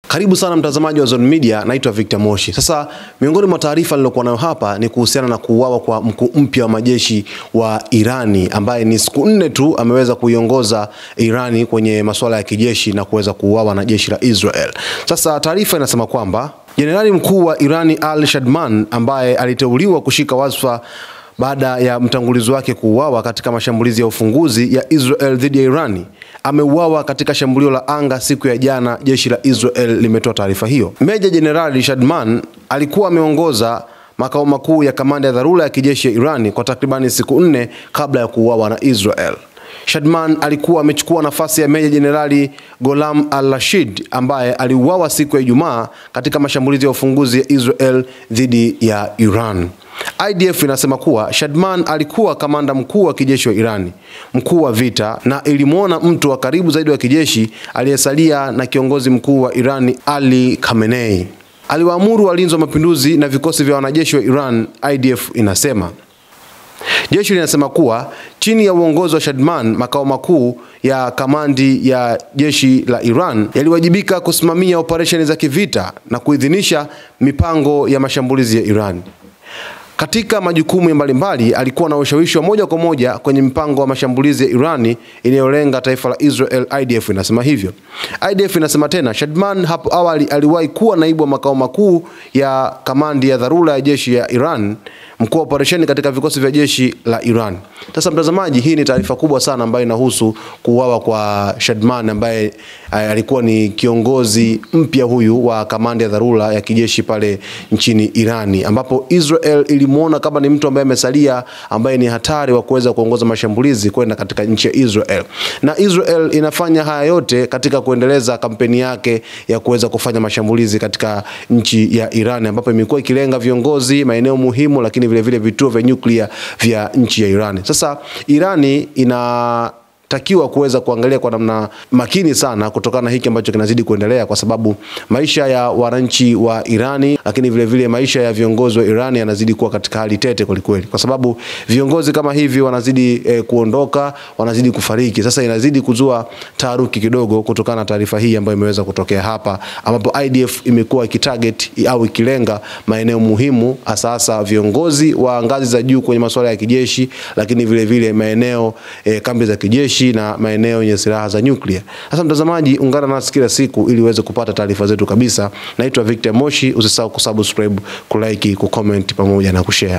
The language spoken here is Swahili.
Karibu sana mtazamaji wa Zone Media, naitwa Victor Moshi. Sasa miongoni mwa taarifa nilokuwa nayo hapa ni kuhusiana na kuuawa kwa mkuu mpya wa majeshi wa Irani ambaye ni siku 4 tu ameweza kuiongoza Irani kwenye masuala ya kijeshi na kuweza kuuawa na jeshi la Israel. Sasa taarifa inasema kwamba Jenerali mkuu wa Irani Al-Shadman ambaye aliteuliwa kushika wadhifa baada ya mtangulizi wake kuuawa katika mashambulizi ya ufunguzi ya Israel dhidi ya Irani ameuawa katika shambulio la anga siku ya jana, jeshi la Israel limetoa taarifa hiyo. Meja Jenerali Shadman alikuwa ameongoza makao makuu ya kamanda ya dharura ya kijeshi ya Irani kwa takribani siku 4 kabla ya kuuawa na Israel. Shadman alikuwa amechukua nafasi ya Meja Jenerali Gholam al-Rashid ambaye aliuawa siku ya Ijumaa katika mashambulizi ya ufunguzi ya Israel dhidi ya Iran. IDF inasema kuwa Shadman alikuwa kamanda mkuu wa kijeshi wa Irani, mkuu wa vita, na ilimuona mtu wa karibu zaidi wa kijeshi aliyesalia na kiongozi mkuu wa Irani Ali Khamenei. Aliwaamuru walinzi wa mapinduzi na vikosi vya wanajeshi wa Iran, IDF inasema. Jeshi linasema kuwa chini ya uongozi wa Shadman, makao makuu ya kamandi ya jeshi la Iran yaliwajibika kusimamia operesheni za kivita na kuidhinisha mipango ya mashambulizi ya Iran. Katika majukumu mbalimbali alikuwa na ushawishi wa moja kwa moja kwenye mpango wa mashambulizi ya Irani inayolenga taifa la Israel, IDF inasema hivyo. IDF inasema tena Shadman hapo awali aliwahi kuwa naibu wa makao makuu ya kamandi ya dharura ya jeshi ya Iran, mkuu wa operesheni katika vikosi vya jeshi la Iran. Sasa mtazamaji, hii ni taarifa kubwa sana ambayo inahusu kuuawa kwa Shadman ambaye alikuwa ni kiongozi mpya huyu wa kamandi ya dharura ya kijeshi pale nchini Irani, ambapo Israel ilimuona kama ni mtu ambaye amesalia, ambaye ni hatari wa kuweza kuongoza mashambulizi kwenda katika nchi ya Israel. Na Israel inafanya haya yote katika kuendeleza kampeni yake ya kuweza kufanya mashambulizi katika nchi ya Iran, ambapo imekuwa ikilenga viongozi, maeneo muhimu, lakini vile vile vituo vya nyuklia vya nchi ya Iran. Sasa Irani inatakiwa kuweza kuangalia kwa namna makini sana kutokana na hiki ambacho kinazidi kuendelea, kwa sababu maisha ya wananchi wa Irani, lakini vile vile maisha ya viongozi wa Irani yanazidi kuwa katika hali tete kweli, kwa sababu viongozi kama hivi wanazidi kuondoka, wanazidi kufariki. Sasa inazidi kuzua taharuki kidogo kutokana na taarifa hii ambayo imeweza kutokea hapa, ambapo IDF imekuwa ikitarget au ikilenga maeneo muhimu, hasa viongozi wa ngazi za juu kwenye masuala ya kijeshi, lakini vile vile maeneo kambi za kijeshi na maeneo yenye silaha za nyuklia. Sasa mtazamaji, ungana nasi kila siku ili uweze kupata taarifa zetu kabisa. Naitwa Victor Moshi, usisahau kusubscribe, kulike, kucomment pamoja na kushare.